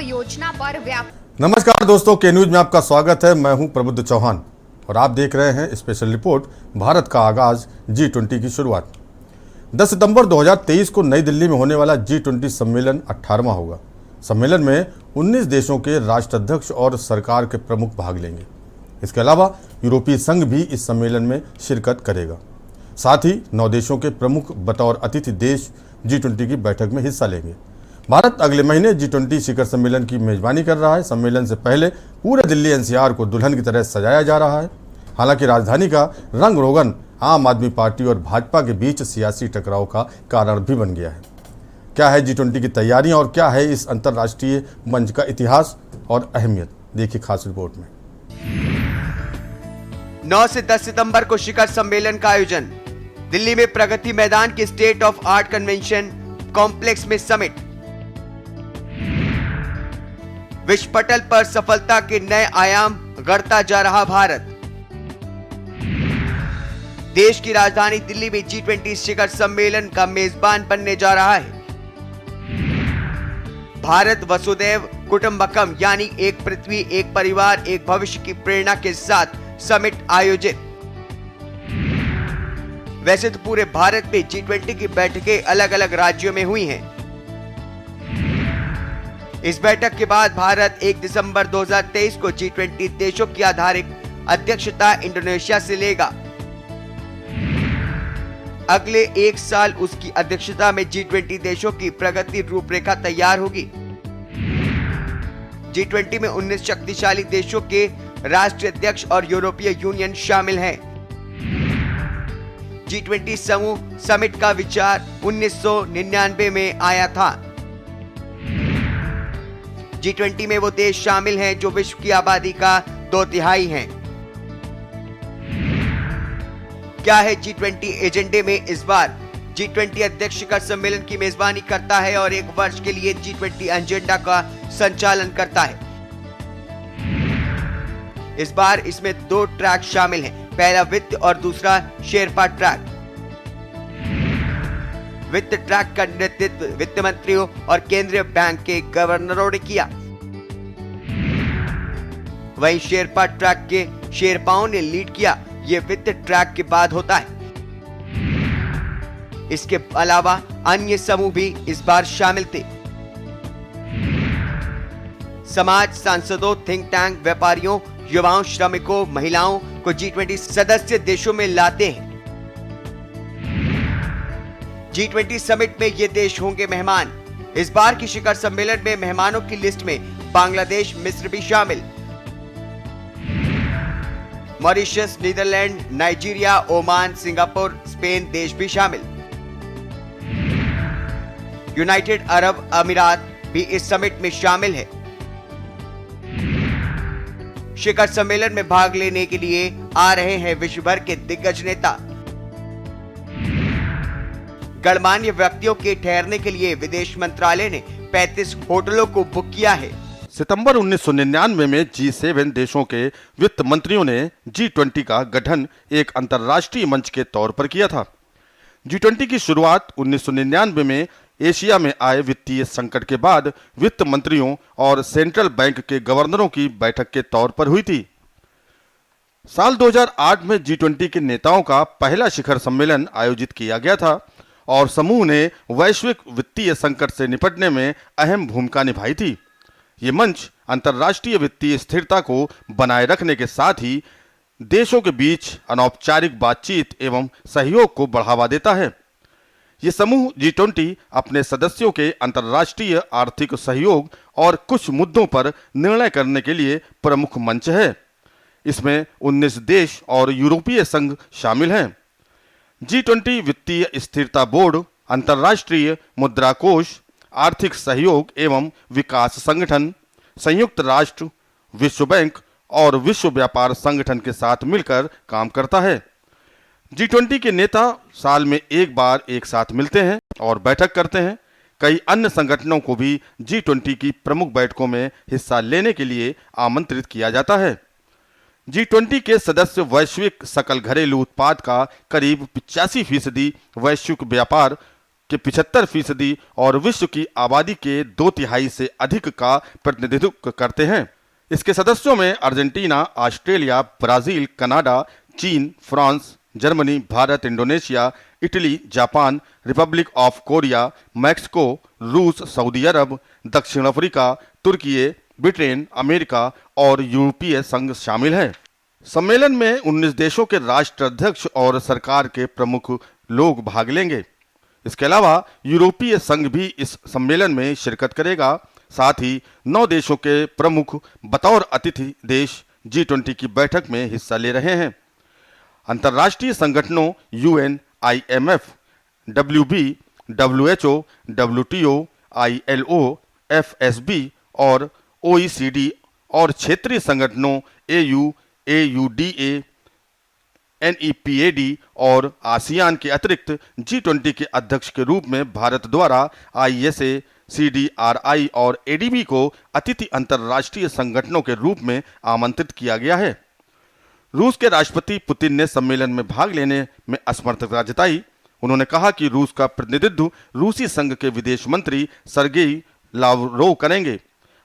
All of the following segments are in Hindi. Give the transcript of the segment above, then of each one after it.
योजना पर नमस्कार दोस्तों, के न्यूज में आपका स्वागत है। मैं हूं प्रबुद्ध चौहान और आप देख रहे हैं स्पेशल रिपोर्ट भारत का आगाज G20 की शुरुआत। 10 सितंबर 2023 को नई दिल्ली में होने वाला G20 सम्मेलन 18वां होगा। सम्मेलन में 19 देशों के राष्ट्राध्यक्ष और सरकार के प्रमुख भाग लेंगे। इसके अलावा यूरोपीय संघ भी इस सम्मेलन में शिरकत करेगा। साथ ही 9 देशों के प्रमुख बतौर अतिथि देश G20 की बैठक में हिस्सा लेंगे। भारत अगले महीने G20 शिखर सम्मेलन की मेजबानी कर रहा है। सम्मेलन से पहले पूरे दिल्ली NCR को दुल्हन की तरह सजाया जा रहा है। हालांकि राजधानी का रंग रोगन आम आदमी पार्टी और भाजपा के बीच सियासी टकराव का कारण भी बन गया है। क्या है G20 की तैयारियां और क्या है इस अंतर्राष्ट्रीय मंच का इतिहास और अहमियत, देखिए खास रिपोर्ट में। 9 से 10 सितंबर को शिखर सम्मेलन का आयोजन। दिल्ली में प्रगति मैदान के state of art convention complex में समिट। विश्व पटल पर सफलता के नए आयाम गढ़ता जा रहा भारत। देश की राजधानी दिल्ली में G20 शिखर सम्मेलन का मेजबान बनने जा रहा है। भारत वसुदैव कुटुंबकम यानी एक पृथ्वी एक परिवार एक भविष्य की प्रेरणा के साथ समिट आयोजित। वैसे तो पूरे भारत में G20 की बैठकें अलग अलग राज्यों में हुई हैं। इस बैठक के बाद भारत 1 दिसंबर 2023 को G20 देशों की आधारित अध्यक्षता इंडोनेशिया से लेगा। अगले 1 साल उसकी अध्यक्षता में G20 देशों की प्रगति रूपरेखा तैयार होगी। G20 में 19 शक्तिशाली देशों के राष्ट्रीय अध्यक्ष और यूरोपीय यूनियन शामिल हैं। G20 समूह समिट का विचार 1999 में आया था। G20 में वो देश शामिल हैं जो विश्व की आबादी का 2/3 हैं। क्या है G20 एजेंडे में इस बार? G20 अध्यक्ष शिखर सम्मेलन की मेजबानी करता है और 1 वर्ष के लिए G20 एजेंडा का संचालन करता है। इस बार इसमें 2 ट्रैक शामिल हैं। पहला वित्त और दूसरा शेरपा ट्रैक। वित्त ट्रैक का नेतृत्व वित्त मंत्रियों और केंद्रीय बैंक के गवर्नरों ने किया। वहीं शेरपा ट्रैक के शेरपाओं ने लीड किया। यह वित्त ट्रैक के बाद होता है। इसके अलावा अन्य समूह भी इस बार शामिल थे। समाज, सांसदों, थिंक टैंक, व्यापारियों, युवाओं, श्रमिकों, महिलाओं को G20 सदस्य देशों में लाते हैं। G20 समिट में ये देश होंगे मेहमान। इस बार की शिखर सम्मेलन में मेहमानों की लिस्ट में बांग्लादेश, मिस्र भी शामिल। Mauritius, Netherlands, Nigeria, Oman, Singapore, Spain देश भी शामिल। यूनाइटेड अरब अमीरात भी इस समिट में शामिल है। शिखर सम्मेलन में भाग लेने के लिए आ रहे हैं विश्व भर के दिग्गज नेता। गणमान्य व्यक्तियों के ठहरने के लिए विदेश मंत्रालय ने 35 होटलों को बुक किया है। सितंबर 1999 में G7 देशों के वित्त मंत्रियों ने G20 का गठन एक अंतर्राष्ट्रीय मंच के तौर पर किया था। G20 की शुरुआत 1999 में एशिया में आए वित्तीय संकट के बाद वित्त मंत्रियों और सेंट्रल बैंक के गवर्नरों की बैठक के तौर पर हुई थी। साल 2008 में G20 के नेताओं का पहला शिखर सम्मेलन आयोजित किया गया था और समूह ने वैश्विक वित्तीय संकट से निपटने में अहम भूमिका निभाई थी। ये मंच अंतर्राष्ट्रीय वित्तीय स्थिरता को बनाए रखने के साथ ही देशों के बीच अनौपचारिक बातचीत एवं सहयोग को बढ़ावा देता है। ये समूह G20 अपने सदस्यों के अंतर्राष्ट्रीय आर्थिक सहयोग और कुछ मुद्दों पर निर्णय करने के लिए प्रमुख मंच है। इसमें 19 देश और यूरोपीय संघ शामिल हैं। G20 वित्तीय स्थिरता बोर्ड, अंतर्राष्ट्रीय मुद्रा कोष, आर्थिक सहयोग एवं विकास संगठन, संयुक्त राष्ट्र, विश्व बैंक और विश्व व्यापार संगठन के साथ मिलकर काम करता है। G20 के नेता साल में 1 बार एक साथ मिलते हैं और बैठक करते हैं। कई अन्य संगठनों को भी G20 की प्रमुख बैठकों में हिस्सा लेने के लिए आमंत्रित किया जाता है। G20 के सदस्य वैश्विक सकल घरेलू उत्पाद का करीब 85% वैश्विक व्यापार के 75% और विश्व की आबादी के 2/3 से अधिक का प्रतिनिधित्व करते हैं। इसके सदस्यों में अर्जेंटीना, ऑस्ट्रेलिया, ब्राजील, कनाडा, चीन, France, Germany, Bharat, Indonesia, Italy, Japan, Republic of Korea, Mexico, रूस, सऊदी अरब, दक्षिण अफ्रीका, तुर्की, ब्रिटेन, अमेरिका और यूरोपीय संघ शामिल हैं। सम्मेलन में 19 देशों के राष्ट्राध्यक्ष और सरकार के प्रमुख लोग भाग लेंगे। इसके अलावा यूरोपीय संघ भी इस सम्मेलन में शिरकत करेगा। साथ ही 9 देशों के प्रमुख बतौर अतिथि देश G20 की बैठक में हिस्सा ले रहे हैं। अंतर्राष्ट्रीय संगठनों UN, IMF, WB, WHO, WTO, ILO, FSB और OECD और क्षेत्रीय संगठनों AU, AUDA, NEPAD और आसियान के अतिरिक्त G20 के अध्यक्ष के रूप में भारत द्वारा ISA, CDRI और ADB को अतिथि अंतर्राष्ट्रीय संगठनों के रूप में आमंत्रित किया गया है। रूस के राष्ट्रपति पुतिन ने सम्मेलन में भाग लेने में असमर्थता जताई। उन्होंने कहा कि रूस का प्रतिनिधित्व रूसी संघ के विदेश मंत्री सर्गेई लावरोव करेंगे।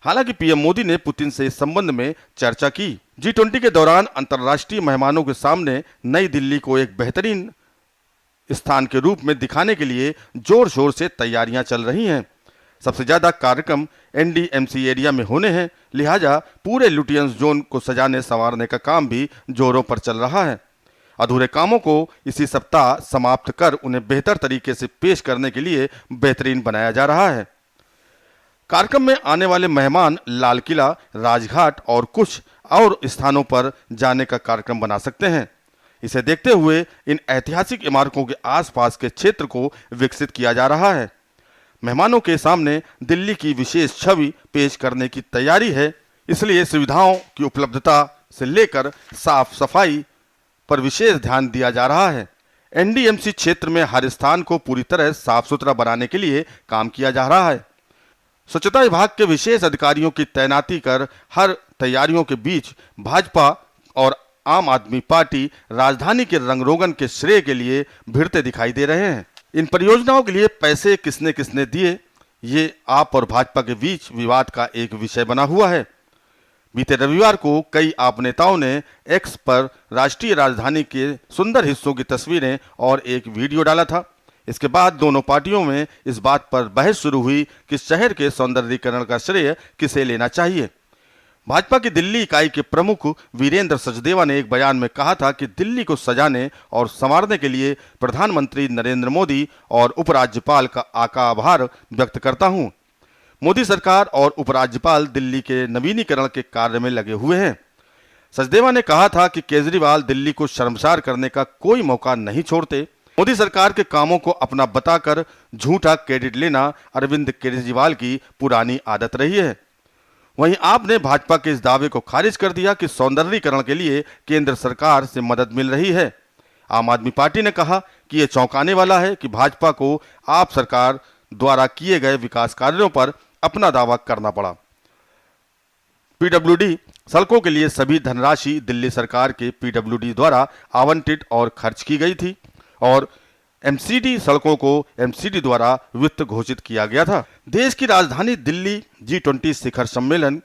हालांकि पीएम मोदी ने पुतिन से इस संबंध में चर्चा की। G20 के दौरान अंतर्राष्ट्रीय मेहमानों के सामने नई दिल्ली को एक बेहतरीन स्थान के रूप में दिखाने के लिए जोर शोर से तैयारियां चल रही हैं। सबसे ज्यादा कार्यक्रम NDMC एरिया में होने हैं, लिहाजा पूरे लुटियंस जोन को सजाने संवारने का काम भी जोरों पर चल रहा है। अधूरे कामों को इसी सप्ताह समाप्त कर उन्हें बेहतर तरीके से पेश करने के लिए बेहतरीन बनाया जा रहा है। कार्यक्रम में आने वाले मेहमान लाल किला, राजघाट और कुछ और स्थानों पर जाने का कार्यक्रम बना सकते हैं। इसे देखते हुए इन ऐतिहासिक इमारतों के आसपास के क्षेत्र को विकसित किया जा रहा है। मेहमानों के सामने दिल्ली की विशेष छवि पेश करने की तैयारी है, इसलिए सुविधाओं की उपलब्धता से लेकर साफ सफाई पर विशेष ध्यान दिया जा रहा है। NDMC क्षेत्र में हर स्थान को पूरी तरह साफ सुथरा बनाने के लिए काम किया जा रहा है। स्वच्छता विभाग के विशेष अधिकारियों की तैनाती कर हर तैयारियों के बीच भाजपा और आम आदमी पार्टी राजधानी के रंगरोगन के श्रेय के लिए भिड़ते दिखाई दे रहे हैं। इन परियोजनाओं के लिए पैसे किसने किसने दिए, ये आप और भाजपा के बीच विवाद का एक विषय बना हुआ है। बीते रविवार को कई आप नेताओं ने एक्स पर राष्ट्रीय राजधानी के सुंदर हिस्सों की तस्वीरें और एक वीडियो डाला था। इसके बाद दोनों पार्टियों में इस बात पर बहस शुरू हुई कि शहर के सौंदर्यीकरण का श्रेय किसे लेना चाहिए। भाजपा की दिल्ली इकाई के प्रमुख वीरेंद्र सचदेवा ने एक बयान में कहा था कि दिल्ली को सजाने और संवारने के लिए प्रधानमंत्री नरेंद्र मोदी और उपराज्यपाल का आभार व्यक्त करता हूं। मोदी सरकार और उपराज्यपाल दिल्ली के नवीनीकरण के कार्य में लगे हुए हैं। सचदेवा ने कहा था कि केजरीवाल दिल्ली को शर्मसार करने का कोई मौका नहीं छोड़ते। मोदी सरकार के कामों को अपना बताकर झूठा क्रेडिट लेना अरविंद केजरीवाल की पुरानी आदत रही है। वहीं आपने भाजपा के इस दावे को खारिज कर दिया कि सौंदर्यीकरण के लिए केंद्र सरकार से मदद मिल रही है। आम आदमी पार्टी ने कहा कि यह चौंकाने वाला है कि भाजपा को आप सरकार द्वारा किए गए विकास कार्यों पर अपना दावा करना पड़ा। PWD सड़कों के लिए सभी धनराशि दिल्ली सरकार के PWD द्वारा आवंटित और खर्च की गई थी और MCD सड़कों को MCD द्वारा वित्त घोषित किया गया था। देश की राजधानी दिल्ली G20 शिखर सम्मेलन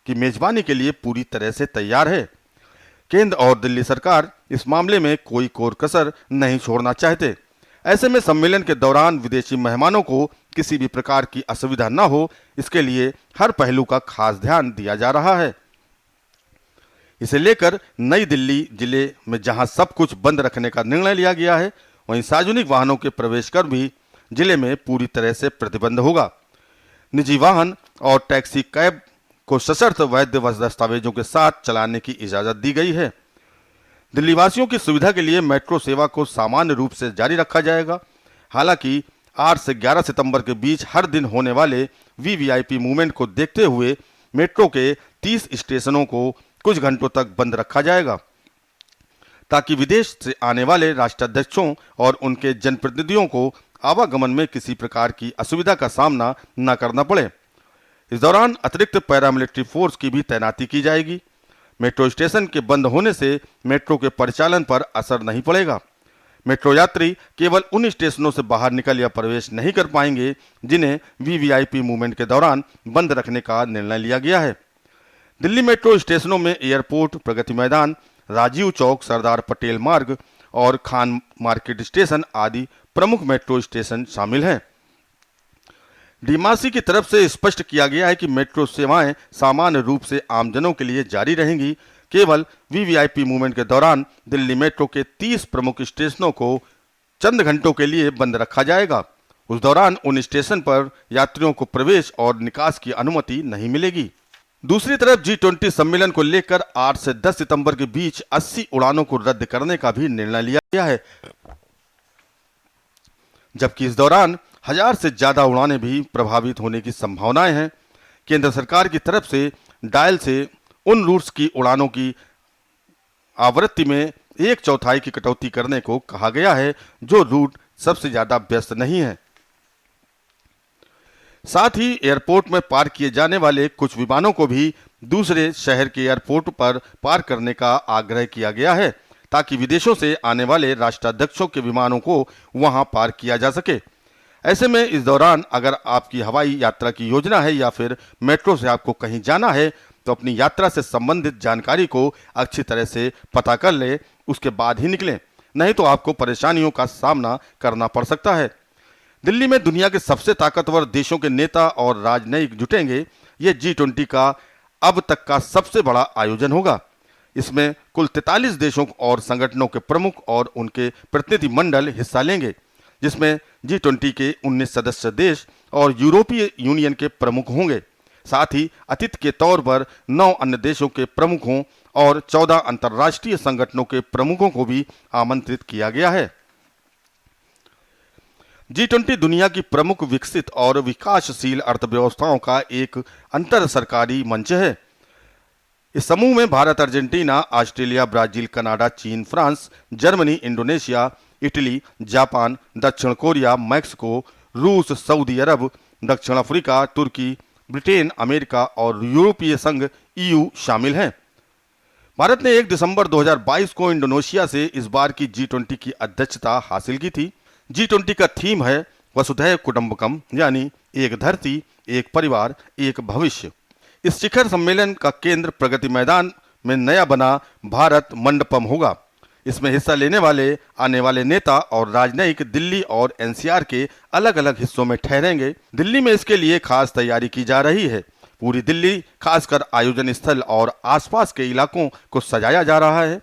की मेजबानी के लिए पूरी तरह से तैयार है। केंद्र और दिल्ली सरकार इस मामले में कोई कोर कसर नहीं छोड़ना चाहते। ऐसे में सम्मेलन के दौरान विदेशी मेहमानों को किसी भी प्रकार की असुविधा न हो, इसके लिए हर पहलू का खास ध्यान दिया जा रहा है। इसे लेकर नई दिल्ली जिले में जहां सब कुछ बंद रखने का निर्णय लिया गया है, वहीं सार्वजनिक वाहनों के प्रवेश कर भी जिले में पूरी तरह से प्रतिबंध होगा। निजी वाहन और टैक्सी कैब को सशर्त वैध दस्तावेजों के साथ चलाने की इजाजत दी गई है। दिल्ली वासियों की सुविधा के लिए मेट्रो सेवा को सामान्य रूप से जारी रखा जाएगा। हालांकि 8 से 11 सितंबर के बीच हर दिन होने वाले VVIP मूवमेंट को देखते हुए मेट्रो के 30 स्टेशनों को कुछ घंटों तक बंद रखा जाएगा, ताकि विदेश से आने वाले राष्ट्राध्यक्षों और उनके जनप्रतिनिधियों को आवागमन में किसी प्रकार की असुविधा का सामना न करना पड़े। इस दौरान अतिरिक्त पैरामिलिट्री फोर्स की भी तैनाती की जाएगी। मेट्रो स्टेशन के बंद होने से मेट्रो के परिचालन पर असर नहीं पड़ेगा। मेट्रो यात्री केवल उन स्टेशनों से बाहर निकल या प्रवेश नहीं कर पाएंगे जिन्हें वीवीआईपी मूवमेंट के दौरान बंद रखने का निर्णय लिया गया है। दिल्ली मेट्रो स्टेशनों में एयरपोर्ट, प्रगति मैदान, राजीव चौक, सरदार पटेल मार्ग और खान मार्केट स्टेशन आदि प्रमुख मेट्रो स्टेशन शामिल हैं। डीएमआरसी की तरफ से स्पष्ट किया गया है कि मेट्रो सेवाएं सामान्य रूप से आमजनों के लिए जारी रहेंगी। केवल वीवीआईपी मूवमेंट के दौरान दिल्ली मेट्रो के 30 प्रमुख स्टेशनों को चंद घंटों के लिए बंद रखा जाएगा। उस दौरान उन स्टेशन पर यात्रियों को प्रवेश और निकास की अनुमति नहीं मिलेगी। दूसरी तरफ G20 सम्मेलन को लेकर 8 से 10 सितंबर के बीच 80 उड़ानों को रद्द करने का भी निर्णय लिया गया है, जबकि इस दौरान 1000 से ज्यादा उड़ानें भी प्रभावित होने की संभावनाएं हैं। केंद्र सरकार की तरफ से डायल से उन रूट्स की उड़ानों की आवृत्ति में 1/4 की कटौती करने को कहा गया है जो रूट सबसे ज्यादा व्यस्त नहीं है। साथ ही एयरपोर्ट में पार्क किए जाने वाले कुछ विमानों को भी दूसरे शहर के एयरपोर्ट पर पार्क करने का आग्रह किया गया है ताकि विदेशों से आने वाले राष्ट्राध्यक्षों के विमानों को वहां पार्क किया जा सके। ऐसे में इस दौरान अगर आपकी हवाई यात्रा की योजना है या फिर मेट्रो से आपको कहीं जाना है तो अपनी यात्रा से संबंधित जानकारी को अच्छी तरह से पता कर ले, उसके बाद ही निकलें, नहीं तो आपको परेशानियों का सामना करना पड़ सकता है। दिल्ली में दुनिया के सबसे ताकतवर देशों के नेता और राजनयिक जुटेंगे। यह G20 का अब तक का सबसे बड़ा आयोजन होगा। इसमें कुल 43 देशों और संगठनों के प्रमुख और उनके प्रतिनिधि मंडल हिस्सा लेंगे, जिसमें G20 के 19 सदस्य देश और यूरोपीय यूनियन के प्रमुख होंगे। साथ ही अतिथि के तौर पर 9 अन्य देशों के प्रमुखों और 14 अंतर्राष्ट्रीय संगठनों के प्रमुखों को भी आमंत्रित किया गया है। G20 दुनिया की प्रमुख विकसित और विकासशील अर्थव्यवस्थाओं का एक अंतर सरकारी मंच है। इस समूह में Bharat, Argentina, Australia, Brazil, Canada, चीन, France, Germany, Indonesia, Italy, Japan, दक्षिण कोरिया, मैक्सिको, रूस, सऊदी अरब, दक्षिण अफ्रीका, तुर्की, ब्रिटेन, अमेरिका और यूरोपीय संघ EU शामिल हैं। भारत ने 1 दिसंबर 2022 को इंडोनेशिया से इस बार की G20 की अध्यक्षता हासिल की थी। G20 का थीम है वसुधैव कुटुंबकम, यानी एक धरती, एक परिवार, एक भविष्य। इस शिखर सम्मेलन का केंद्र प्रगति मैदान में नया बना भारत मंडपम होगा। इसमें हिस्सा लेने वाले आने वाले नेता और राजनयिक दिल्ली और NCR के अलग अलग हिस्सों में ठहरेंगे। दिल्ली में इसके लिए खास तैयारी की जा रही है। पूरी दिल्ली, खासकर आयोजन स्थल और आसपास के इलाकों को सजाया जा रहा है।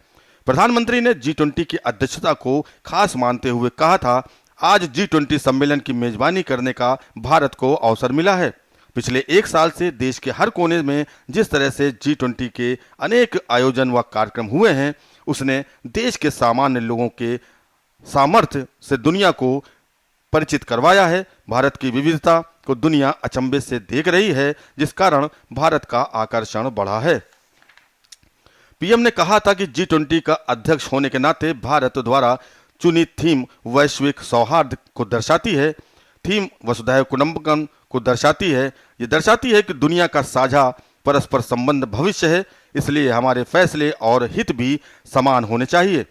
प्रधानमंत्री ने G20 की अध्यक्षता को खास मानते हुए कहा था, आज G20 सम्मेलन की मेजबानी करने का भारत को अवसर मिला है। पिछले 1 साल से देश के हर कोने में जिस तरह से G20 के अनेक आयोजन व कार्यक्रम हुए हैं, उसने देश के सामान्य लोगों के सामर्थ्य से दुनिया को परिचित करवाया है। भारत की विविधता को दुनिया अचंभे से देख रही है, जिस कारण भारत का आकर्षण बढ़ा है। पीएम ने कहा था कि G20 का अध्यक्ष होने के नाते भारत द्वारा चुनी थीम वैश्विक सौहार्द को दर्शाती है। थीम वसुधैव कुटुंबकम को दर्शाती है। ये दर्शाती है कि दुनिया का साझा परस्पर संबंध भविष्य है, इसलिए हमारे फैसले और हित भी समान होने चाहिए।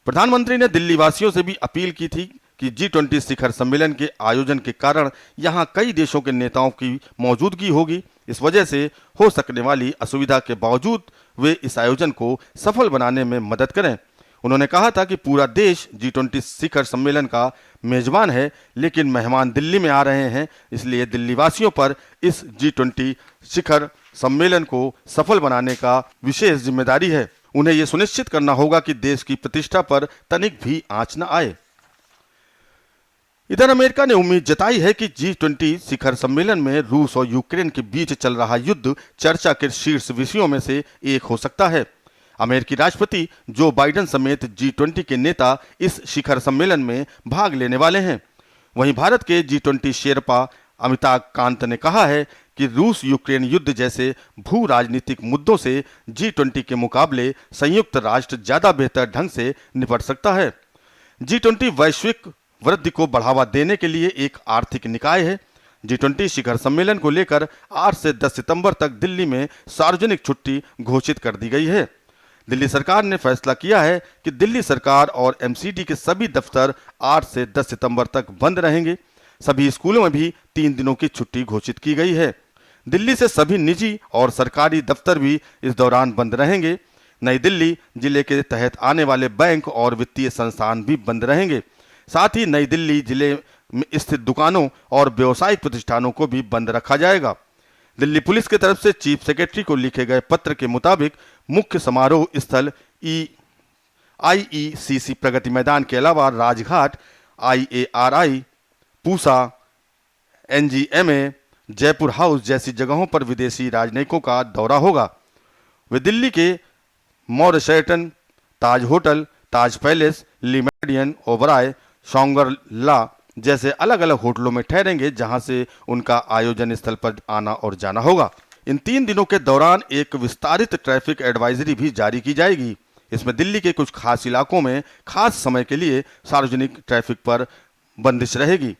प्रधानमंत्री ने दिल्ली वासियों से भी अपील की थी कि G20 शिखर सम्मेलन के आयोजन के कारण यहाँ कई देशों के नेताओं की मौजूदगी होगी। इस वजह से हो सकने वाली असुविधा के बावजूद वे इस आयोजन को सफल बनाने में मदद करें। उन्होंने कहा था कि पूरा देश G20 शिखर सम्मेलन का मेजबान है, लेकिन मेहमान दिल्ली में आ रहे हैं, इसलिए दिल्ली वासियों पर इस G20 शिखर सम्मेलन को सफल बनाने का विशेष जिम्मेदारी है। उन्हें यह सुनिश्चित करना होगा कि देश की प्रतिष्ठा पर तनिक भी आंच न आए। इधर अमेरिका ने उम्मीद जताई है कि G20 शिखर सम्मेलन में रूस और यूक्रेन के बीच चल रहा युद्ध चर्चा के शीर्ष विषयों में से एक हो सकता है। अमेरिकी राष्ट्रपति जो बाइडेन समेत G20 के नेता इस शिखर सम्मेलन में भाग लेने वाले हैं। वहीं भारत के G20 शेरपा अमिताभ कांत ने कहा है कि रूस यूक्रेन युद्ध जैसे भू राजनीतिक मुद्दों से G20 के मुकाबले संयुक्त राष्ट्र ज्यादा बेहतर ढंग से निपट सकता है। G20 वैश्विक वृद्धि को बढ़ावा देने के लिए एक आर्थिक निकाय है। G20 शिखर सम्मेलन को लेकर 8 से 10 सितंबर तक दिल्ली में सार्वजनिक छुट्टी घोषित कर दी गई है। दिल्ली सरकार ने फैसला किया है कि दिल्ली सरकार और एमसीडी के सभी दफ्तर 8 से 10 सितंबर तक बंद रहेंगे। सभी स्कूलों में भी 3 दिनों की छुट्टी घोषित की गई है। दिल्ली से सभी निजी और सरकारी दफ्तर भी इस दौरान बंद रहेंगे। नई दिल्ली जिले के तहत आने वाले बैंक और वित्तीय संस्थान भी बंद रहेंगे। साथ ही नई दिल्ली जिले में स्थित दुकानों और व्यावसायिक प्रतिष्ठानों को भी बंद रखा जाएगा। दिल्ली पुलिस की तरफ से चीफ सेक्रेटरी को लिखे गए पत्र के मुताबिक मुख्य समारोह स्थल IECC प्रगति मैदान के अलावा Rajghat, IARI, Pusa, NGMA, Jaipur house जैसी जगहों पर विदेशी राजनयिकों का दौरा होगा। वे दिल्ली के मौर्य शेरटन, ताज होटल, ताज पैलेस, ली मेरिडियन, ओबराय, शोंगरला जैसे अलग अलग होटलों में ठहरेंगे, जहां से उनका आयोजन स्थल पर आना और जाना होगा। इन 3 दिनों के दौरान एक विस्तारित ट्रैफिक एडवाइजरी भी जारी की जाएगी। इसमें दिल्ली के कुछ खास इलाकों में खास समय के लिए सार्वजनिक ट्रैफिक पर बंदिश रहेगी।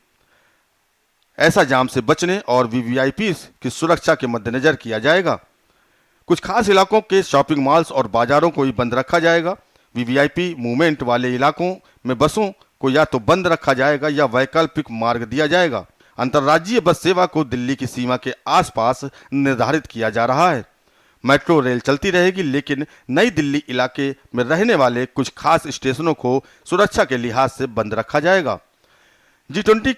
ऐसा जाम से बचने और वीवीआईपी की सुरक्षा के मद्देनजर किया जाएगा। कुछ खास इलाकों के शॉपिंग मॉल्स और बाजारों को भी बंद रखा जाएगा। वीवीआईपी मूवमेंट वाले इलाकों में बसों को या तो बंद रखा जाएगा या वैकल्पिक मार्ग दिया जाएगा। अंतर्राज्यीय बस सेवा को दिल्ली की सीमा के आसपास निर्धारित किया जा रहा है। मेट्रो रेल चलती रहेगी, लेकिन नई दिल्ली इलाके में रहने वाले कुछ खास स्टेशनों को सुरक्षा के लिहाज से बंद रखा जाएगा। G20